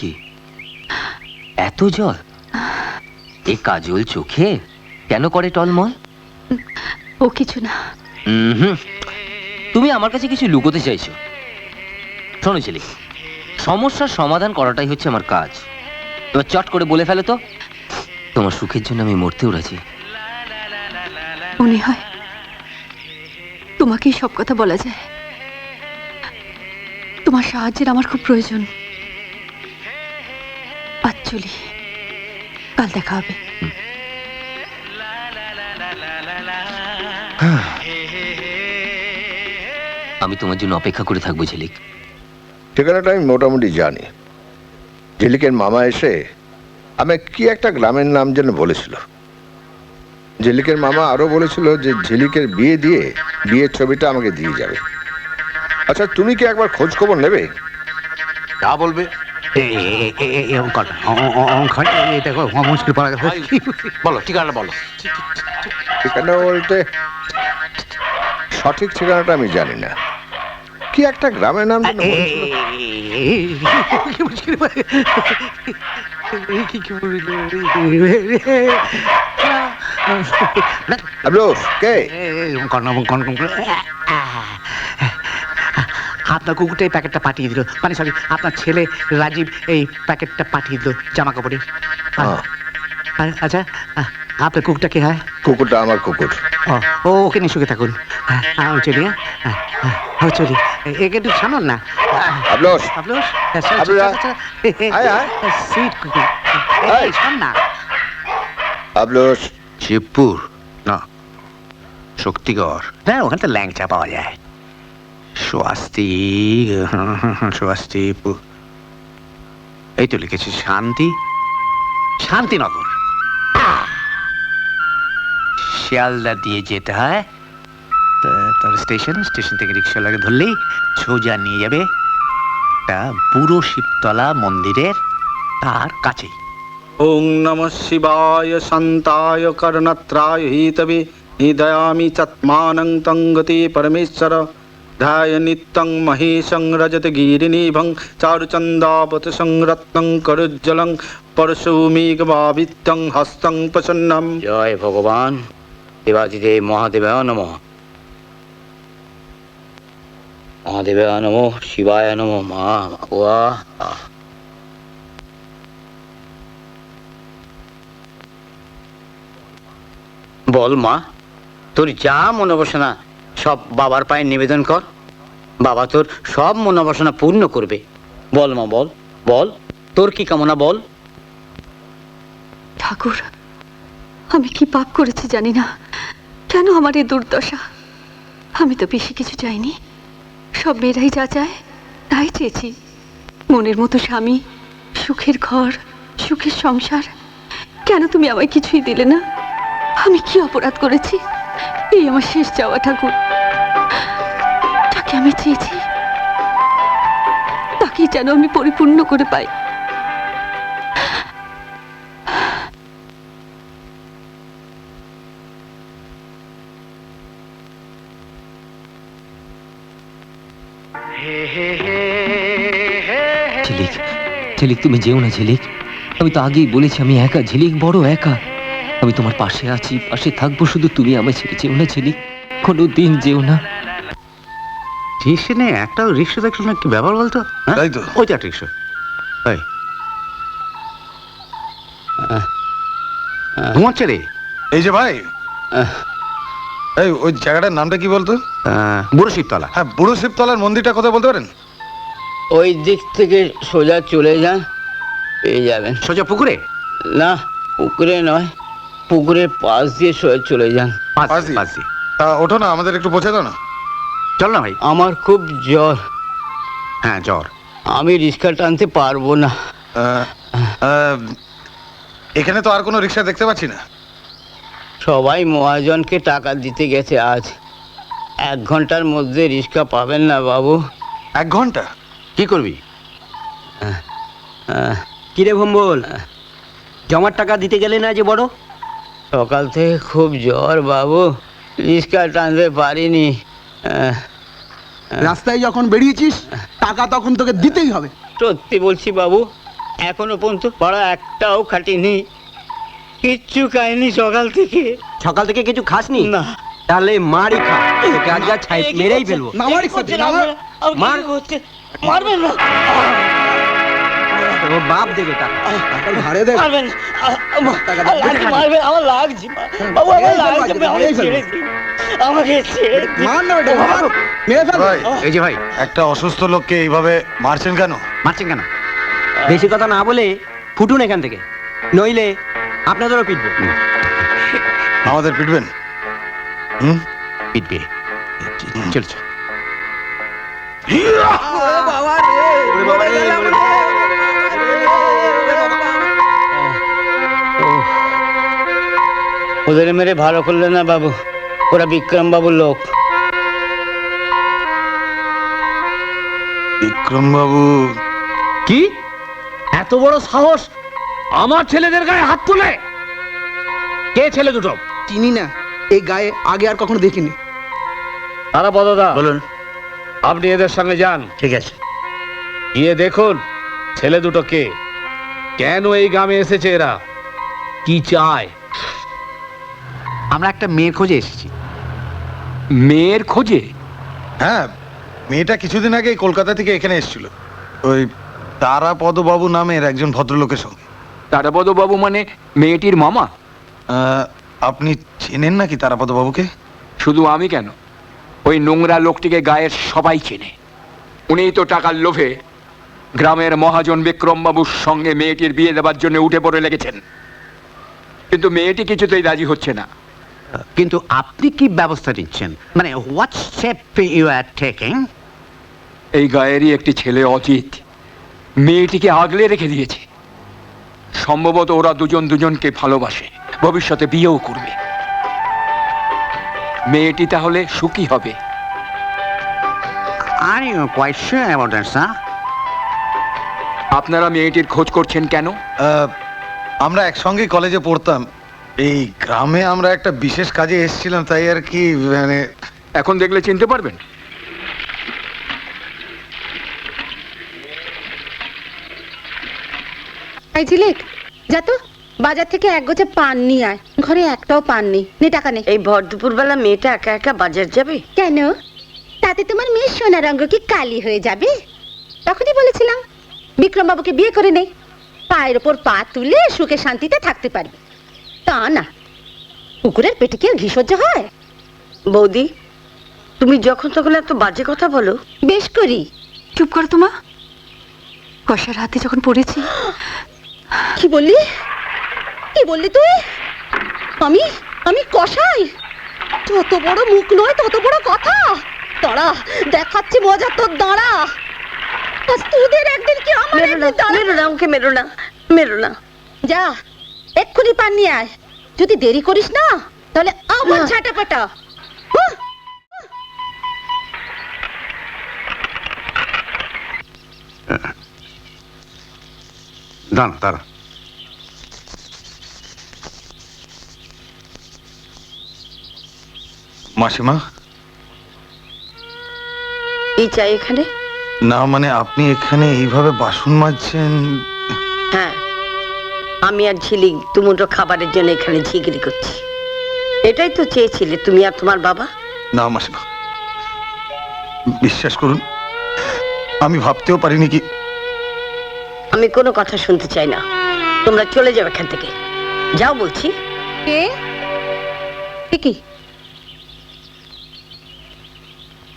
কি এত জল? এ কাজল চোখে কেন করে টলমল? ও কিছু না। তুমি আমার কাছে কিছু লুকোতে চাইছো। শোনো ঝিলিক, সমস্যার সমাধান করাটাই হচ্ছে আমার কাজ। এবার চট করে বলে ফেলো তো, তোমার সুখের জন্য আমি মরতেও রাজি। মনে হয় তোমাকেই সব কথা বলা যায়। তোমার সাহায্যের আমার খুব প্রয়োজন। আজ চলি, কাল দেখা হবে। আমি তোমার জন্য অপেক্ষা করে থাকবো ঝিলিক। ঠিকানাটা আমি মোটামুটি জানি। ঝিলিকের মামা এসে আমি কি একটা গ্রামের নাম যেন বলেছিল। ঝিলিকের মামা আরো বলেছিল যে ঝিলিকের বিয়ে দিয়ে বিয়ের ছবিটা আমাকে দিয়ে যাবে। আচ্ছা, তুমি কি একবার খোঁজ খবর নেবে? যা বলবে। বলো ঠিকানা বলো। ঠিকানা বলতে সঠিক ঠিকানাটা আমি জানি না। কি একটা গ্রামের নাম যেন বলেছিল। কে? আপনার কুকুরটা এই প্যাকেটটা পাঠিয়ে দিল, মানে সরি আপনার ছেলে রাজীব এই প্যাকেটটা পাঠিয়ে দিল জামা কাপড়ে। আচ্ছা, আপনার কুকুরটা কে হয়? কুকুরটা আমার কুকুর। ও ওকে নিয়ে সুখে থাকুন। চলি, চলি, একে একটু ছানুন না। সুইট কুকুর, শোন না। শিবপুর না, শক্তিগড়। হ্যাঁ, ওখানে তো ল্যাংচা পাওয়া যায়। স্বস্তিপুর, এই তো লিখেছি শান্তি, শান্তিনগর। শিয়ালদা দিয়ে যেতে হয়, তারপর স্টেশন থেকে রিক্সাওয়ালাকে ধরলেই সোজা নিয়ে যাবে একটা বুড়ো শিবতলা মন্দিরের তার কাছেই। ওং নমঃ শিবায় শান্তায় কর্ণত্রায় হিতবে নিদয়ামি চাত্মানং তং গতি পরমেশ্বর ধ্যায় নিত্যং মহেশং রজত গিরিনিভং চারুচন্দাবত সংরত্নং করুজ্জ্বলং পরশুমেঘভাবিত্যং হস্তং প্রসন্নম। জয় ভগবান দেবাদিদেব মহাদেবায় নমঃ। মহাদেবায় নমঃ, শিবায় নমঃ। মা বাবা, বল মা, তোর যা মনোবাসনা সব বাবার পায়ে নিবেদন কর। বাবা তোর সব মনোবাসনা পূর্ণ করবে। বল মা, বল বল, তোর কি কামনা বল। ঠাকুর, আমি কি পাপ করেছি জানি না, কেন আমার এই দুর্দশা। আমি তো বেশি কিছু চাইনি, সব মেয়েরাই যা চায় তাই চেয়েছি। মনের মতো স্বামী, সুখের ঘর, সুখের সংসার। কেন তুমি আমায় কিছুই দিলে না? আমি কি অপরাধ করেছি? এই আমার শেষ চাওয়া ঠাকুর। যাকে আমি চেয়েছি তাকেই যেন আমি পরিপূর্ণ করে পাই। ঝিলিক, ঝিলিক তুমি যেও না ঝিলিক। আমি তো আগেই বলেছি আমি একা ঝিলিক, বড় একা। আমি তোমার পাশে আছি, পাশে থাকবো, শুধু তুমি আমায় ছেড়ে যেও না ঝিলিক, কোনো দিন যেও না। স্টেশনে একটা রিক্সা দেখছো না, কি ব্যাপার বলতো? তাই তো। ওই চার রিক্সা। ঘুমাচ্ছে রে। এই যে ভাই, এই ওই জায়গাটার নামটা কি বলতো? বুড়ো শিবতলা। হ্যাঁ, বুড়ো শিবতলার মন্দিরটা কোথায় বলতে পারেন? ওই দিক থেকে সোজা চলে যান, পেয়ে যাবেন। সোজা পুকুরে? না, পুকুরে নয়, পুকুরের পাশ দিয়ে সোজা চলে যান। পাশ দিয়ে? ওঠো না, আমাদের একটু পৌঁছে দাও না। চল না ভাই। আমার খুব জ্বর। হ্যাঁ, জ্বর। আমি রিক্সা টানতে পারবো না। এখানে তো আর কোনো রিক্সা দেখতে পাচ্ছি না। সবাই মহাজনকে টাকা দিতে গেছে আজ। 1 ঘন্টার মধ্যে রিক্সা পাবেন না বাবু। 1 ঘন্টা? কি করবি? কিরে ভম্বল, জমার টাকা দিতে গেলে না যে বড়? সকাল থেকে খুব জ্বর বাবু, রিক্সা টানতে পারিনি। রাস্তায় যখন বেরিয়েছিস টাকা তখন তোকে দিতেই হবে। সত্যি বলছি বাবু, এখনো পর্যন্ত পড়া একটাও খাটিনি, কিচ্ছু খাইনি সকাল থেকে। সকাল থেকে কিছু খাসনি? না। তাহলে মারি খা, তোকে আজ যা ছাই মেরেই ফেলবো। মার। মারবেন না, ও বাপ দেবে টাকা। মারবেন না। মারবেন, আমার লাগছে বাবু, আমার লাগছে, আমাকে ছেড়ে দিন, আমাকে ছেড়ে দিন। ভাই, এই যে ভাই, একটা অসুস্থ লোককে এইভাবে মারছেন কেন? মারছেন কেন? বেশি কথা না বলে ফুটুন এখান থেকে, নইলে আপনাদেরও পিটবো। আমাদের পিটবেন? হুম, পিটবে। চল চল। ওদের মেরে ভালো করলে না বাবু, ওরা বিক্রম বাবুর লোক। বিক্রম বাবু? কি এত বড় সাহস আমার ছেলেদের গায়ে হাত তুলে? কে ছেলে দুটো? চিনি না, এই গায়ে আগে আর কখনো দেখিনি। তারা বদদা, বলুন। আপনি এদের সঙ্গে যান, ঠিক আছে। গিয়ে দেখুন ছেলে দুটো কে, কেন এই গ্রামে এসেছে, এরা কি চায়। আমরা একটা মেয়ের খোঁজে এসেছি। মেয়ের খোঁজে? হ্যাঁ, মেয়েটা কিছুদিন আগে কলকাতা থেকে এখানে এসেছিল, ওই তারাপদ বাবু নামের একজন ভদ্রলোকের সঙ্গে। তারাপদ বাবু মানে মেয়েটির মামা? আপনি চেনেন নাকি তারাপদ বাবুকে? শুধু আমি কেন, ওই নোংরা লোকটিকে গায়ের সবাই চেনে। উনিই তো টাকার লোভে গ্রামের মহাজন বিক্রম বাবুর সঙ্গে মেয়েটির বিয়ে দেবার জন্য উঠে পড়ে লেগেছেন, কিন্তু মেয়েটি কিছুতেই রাজি হচ্ছে না। কিন্তু আপনি কি ব্যবস্থা নিচ্ছেন, মানে what step you are taking? এই গায়েরই একটি ছেলে অজিত মেয়েটিকে আগলে রেখে দিয়েছে। সম্ভবত ওরা দুজন দুজনকে ভালোবাসে, ভবিষ্যতে বিয়েও করবে। মেয়েটি তাহলে সুখী হবে। Are you quite sure about that, sir? আপনারা মেয়েটির খোঁজ করছেন কেন? আমরা একসঙ্গে কলেজে পড়তাম, এই গ্রামে আমরা একটা বিশেষ কাজে এসেছিলাম, তাই আর কি। মানে এখন দেখলে চিনতে পারবেন। এই ঝিলিক, যা তো বাজার থেকে এক গোছা পান নিয়ে আয়, ঘরে একটাও পান নেই, নে টাকা নে। এই ভর দুপুরবেলা মেয়েটা একা একা বাজার যাবে? কেন? তাতে তোমার মেয়ের সোনার অঙ্গ কি কালি হয়ে যাবে? তখনই বলেছিলাম বিক্রম বাবুকে বিয়ে করে নেই, পায়ের ওপর পা তুলে সুখে শান্তিতে থাকতে পারবে। তা না, কুকুরের পেটে কি আর ঘি সহ্য হয়? বৌদি, তুমি যখন তখন এত বাজে কথা বলো। বেশ করি। চুপ করো তোমা, কষার হাতে যখন পড়েছি। কি বললি? কি বললি তুই? আমি আমি কষাই? যত বড় মুখ নয় তত বড় কথা। দাঁড়া, দেখাচ্ছি মজা তোর, দাঁড়া। আজ তোদের একদিন কি আমার মেরো না, মেরো না, আমাকে মেরো না, মেরো না। যা এক্ষুনি পান নিয়ে আয়, যদি দেরি করিস না তাহলে আবার ঝাঁটা পাটা। দাঁড়া দাঁড়া। মাসিমা? কি চাই এখানে? না মানে আপনি এখানে এইভাবে বাসন মাজছেন? হ্যাঁ, আমি আর ঝিলিক দুমুঠো খাবারের জন্য এখানে ঝিগড়ি করছি। এটাই তো চেয়েছিলে তুমি আর তোমার বাবা? না মাসিমা, বিশ্বাস করুন, আমি ভাবতেও পারিনি কি। আমি কোনো কথা শুনতে চাই না, তোমরা চলে যাও এখান থেকে, যাও বলছি। কে? কি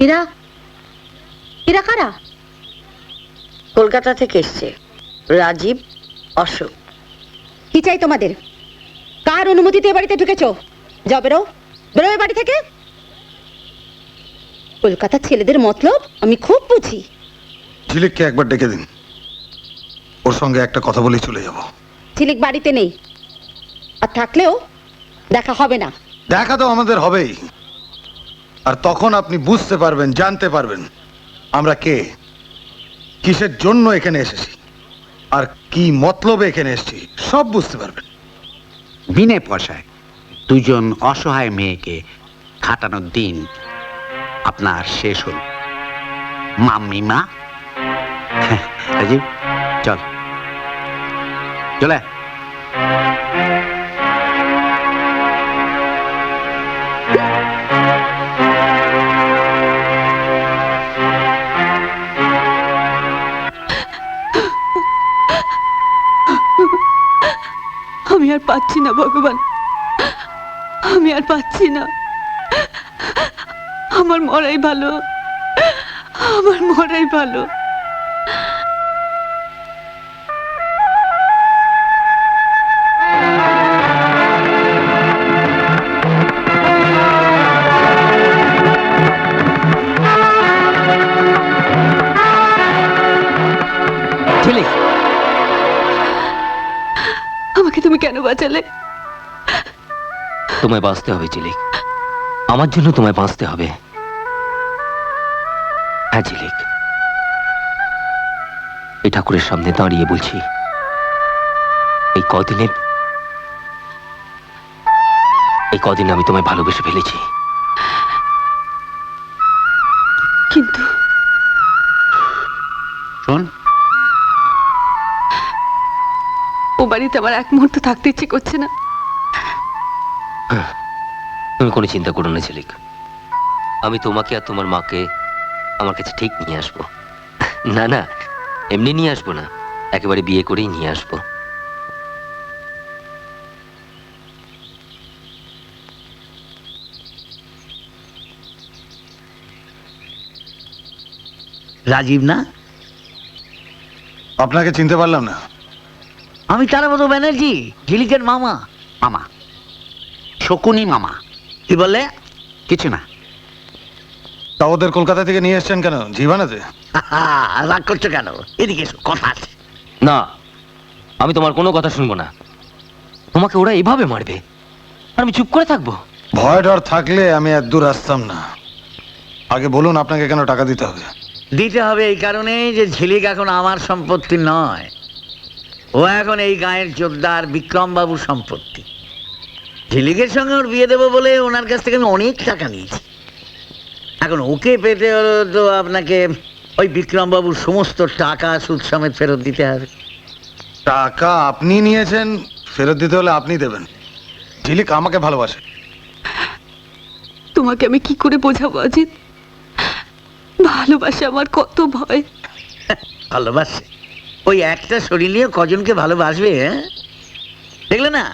এরা? এরা কারা? কলকাতা থেকে এসছে, রাজীব, অশোক। কি চাই তোমাদের? কার অনুমতিতে এ বাড়িতে ঢুকেছো? যাও, বেরো, বেরো এ বাড়ি থেকে। কলকাতার ছেলেদের মতলব আমি খুব বুঝি। ঝিলিককে একবার ডেকে দিন, ওর সঙ্গে একটা কথা বলেই চলে যাব। ঝিলিক বাড়িতে নেই, আর থাকলেও দেখা হবে না। দেখা তো আমাদের হবেই, আর তখন আপনি বুঝতে পারবেন, জানতে পারবেন আমরা কে, কিসের জন্য এখানে এসেছি, আর কি মতলবে এখানে এসেছি, সব বুঝতে পারবেন। বিনে পয়সায় দুজন অসহায় মেয়েকে খাটানোর দিন আপনার শেষ হল। মাম্মিমা, রাজীব চল। চলে আমি আর পাচ্ছি না ভগবান, আমি আর পাচ্ছি না। আমার মরাই ভালো, আমার মরাই ভালো। ঝিলিক, আমাকে তুমি কেন বাঁচালে? তোমায় বাঁচতে হবে ঝিলিক, আমার জন্য তোমায় বাঁচতে হবে। হ্যাঁ ঝিলিক, এই ঠাকুরের সামনে দাঁড়িয়ে বলছি, এই কদিনে আমি তোমায় ভালোবেসে ফেলেছি। কিন্তু শোন, ও বাড়িতে আমার এক মুহূর্ত থাকতে ইচ্ছে করছে না। তুমি কোনো চিন্তা করো না ঝিলিক, আমি তোমাকে আর তোমার মাকে আমার কাছে ঠিক নিয়ে আসবো। না না, এমনি নিয়ে আসবো না, একেবারে বিয়ে করেই নিয়ে আসবো। রাজীব না? আপনাকে চিনতে পারলাম না। আমি তারাপদ ব্যানার্জি, ঝিলিকের মামা। মামা, শকুনি মামা। কি বললে? কিছু না। তা ওদের কলকাতা থেকে নিয়ে এসছেন কেন, ঝি বানাতে? রাগ করছো কেন? এদিকে এসো, কথা আছে। না, আমি তোমার কোনো কথা শুনবো না। তোমাকে ওরা এভাবে মারবে আর আমি চুপ করে থাকবো? ভয় ডর থাকলে আমি এত দূর আসতাম না। আগে বলুন আপনাকে কেন টাকা দিতে হবে? দিতে হবে এই কারণে যে ঝিলিক এখন আমার সম্পত্তি নয়, ও এখন এই গায়ের জোরদার বিক্রমবাবুর সম্পত্তি। ঝিলিকের সঙ্গে ওর বিয়ে দেবো বলে ওনার কাছ থেকে আমি অনেক টাকা নিয়েছি। এখন ওকে পেতে হলে তো আপনাকে ওই বিক্রমবাবুর সমস্ত টাকা সুদ সমেত ফেরত দিতে হবে। টাকা আপনি নিয়েছেন, ফেরত দিতে হলে আপনি দেবেন। ঝিলিক আমাকে ভালোবাসে। তোমাকে আমি কি করে বোঝাবো অজিত? ভালোবাসা আমার কত ভয়। ভালোবাসে? ওই একটা শরীর নিয়ে কজনকে ভালোবাসবে? হ্যাঁ, দেখলে না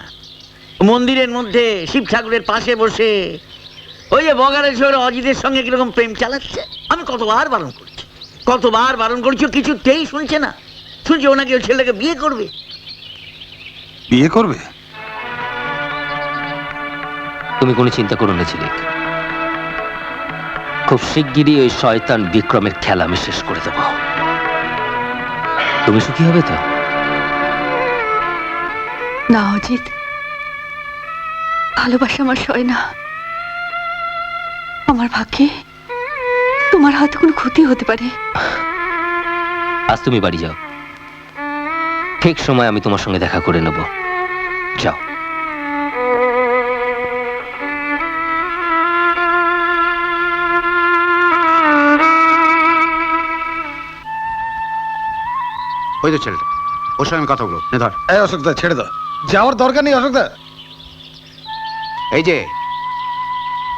মন্দিরের মধ্যে শিব ঠাকুরের পাশে বসে ওই যে বগারেশ্বর অজিতের সঙ্গে কিরকম প্রেম চালাচ্ছে। আমি কতবার বারণ করছি, কিছুতেই শুনছে না। শুনছে ও নাকি ওই ছেলেকে বিয়ে করবে। বিয়ে করবে? তুমি কোনো চিন্তা করো না ঝিলিক, খুব শিগগিরই ওই শয়তান বিক্রমের খেলা আমি শেষ করে দেব। তুমি সুখী হবে তো? না অজিত, ভালোবাসা আমার সয় না। আমার ভাগ্যে তোমার হয়তো কোনো ক্ষতি হতে পারে। আজ তুমি বাড়ি যাও, ঠিক সময় আমি তোমার সঙ্গে দেখা করে নেব। যাও। ওই তো ছেলেটা, ওর সঙ্গে আমি কথা বলবো। নে ধর। এই অশোকদা, ছেড়ে দাও, যাওয়ার দরকার নেই অশোকদা। এই যে,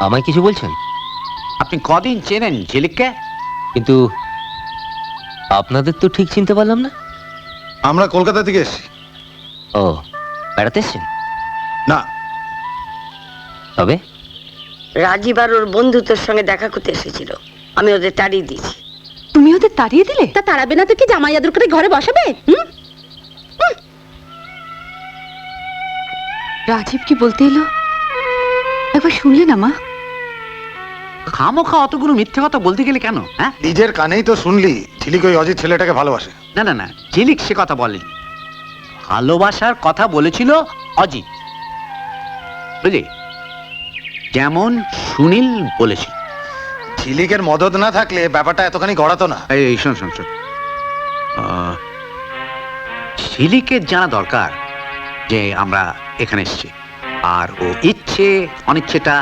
আমায় কিছু বলছেন? আপনি কদিন চেনেন ঝিলিককে? কিন্তু আপনাদের তো ঠিক চিনতে পারলাম না। আমরা কলকাতা থেকে এসেছি। ও, বেড়াতে এসছেন? না। তবে রাজীব আর ওর বন্ধুত্বের সঙ্গে দেখা করতে এসেছিল, আমি ওদের তাড়িয়ে দিয়েছি। তুমি ওদের তাড়িয়ে দিলে? তা তাড়াবে না তো কি জামাই আদর করে ঘরে বসাবে? রাজীব কি বলতে এলো একবার শুনলে না মা? খামোখা অতগুলো মিথ্যে কথা বলতে গেলে কেন? হ্যাঁ, নিজের কানেই তো শুনলি ঝিলিক ওই অজিত ছেলেটাকে ভালোবাসে। না না না, ঝিলিক সে কথা বলেনি। ভালোবাসার কথা বলেছিল অজিত, বুঝলি? যেমন সুনীল বলেছিল। ঝিলিকের মদত না থাকলে ব্যাপারটা এতখানি গড়াতো না। এই শোন শোন শোন, ঝিলিকের জানা দরকার যে আমরা এখানে এসেছি, আর ও ইচ্ছে অনিচ্ছেটা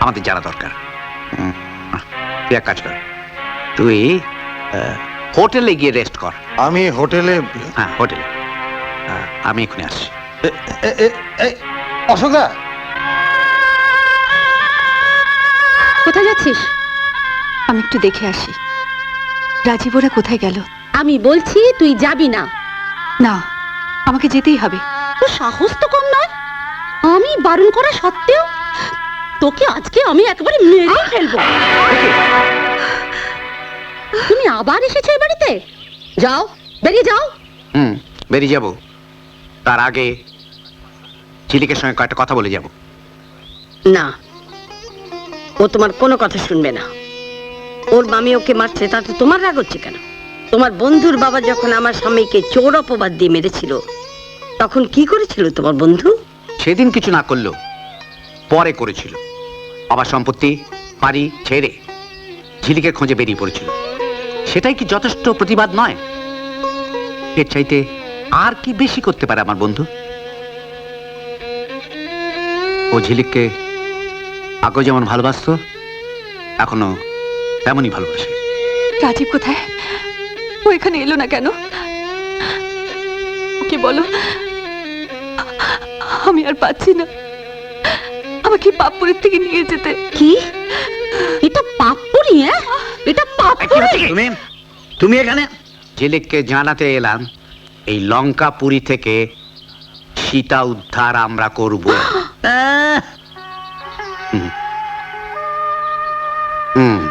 আমাদের জানা দরকার। তুই এক কাজ কর, তুই হোটেলে গিয়ে রেস্ট কর। আমি হোটেলে? হ্যাঁ, হোটেলে। আমি এক্ষুনি আসছি। অশোকদা, কোথায় যাচ্ছিস? আমি একটু দেখে আসি রাজীব ওরা কোথায় গেল। আমি বলছি তুই যাবি না। না, আমাকে যেতেই হবে। তোর সাহস তো কম নয়। আমি বারণ করা সত্ত্বেও তোকে আজকে আমি একেবারে মেরে ফেলবো। তুমি আবার এসেছো এই বাড়িতে? যাও, বেরিয়ে যাও। বেরিয়ে যাব, তার আগে ঝিলিকের সঙ্গে কয়েকটা কথা বলে যাব। না, ও তোমার কোনো কথা শুনবে না। ওর মামি ওকে মারছে, তাতে তোমার রাগ হচ্ছে কেন? তোমার বন্ধুর বাবা যখন আমার স্বামীকে চোর অপবাদ দিয়ে মেরেছিল, তখন কি করেছিল তোমার বন্ধু? সেদিন কিছু না করলেও পরে করেছিল। বাবার সম্পত্তি বাড়ি ছেড়ে ঝিলিকের খোঁজে বেরিয়ে পড়েছিল। সেটাই কি যথেষ্ট প্রতিবাদ নয়? এর চাইতে আর কি বেশি করতে পারে আমার বন্ধু? ও ঝিলিককে আগে যেমন ভালোবাসতো, এখনো তেমনই ভালোবাসে। রাজীব কোথায়? ও এখানে এলো না কেন? ওকে বলো আমি আর পাচ্ছি না, আমাকে পাপপুরের থেকে নিয়ে যেতে। কি? এটা পাপপুরি? এটা পাপপুরি? তুমি এখানে? ঝিলিককে জানাতে এলাম এই লঙ্কাপুরি থেকে সীতা উদ্ধার আমরা করব। হুম।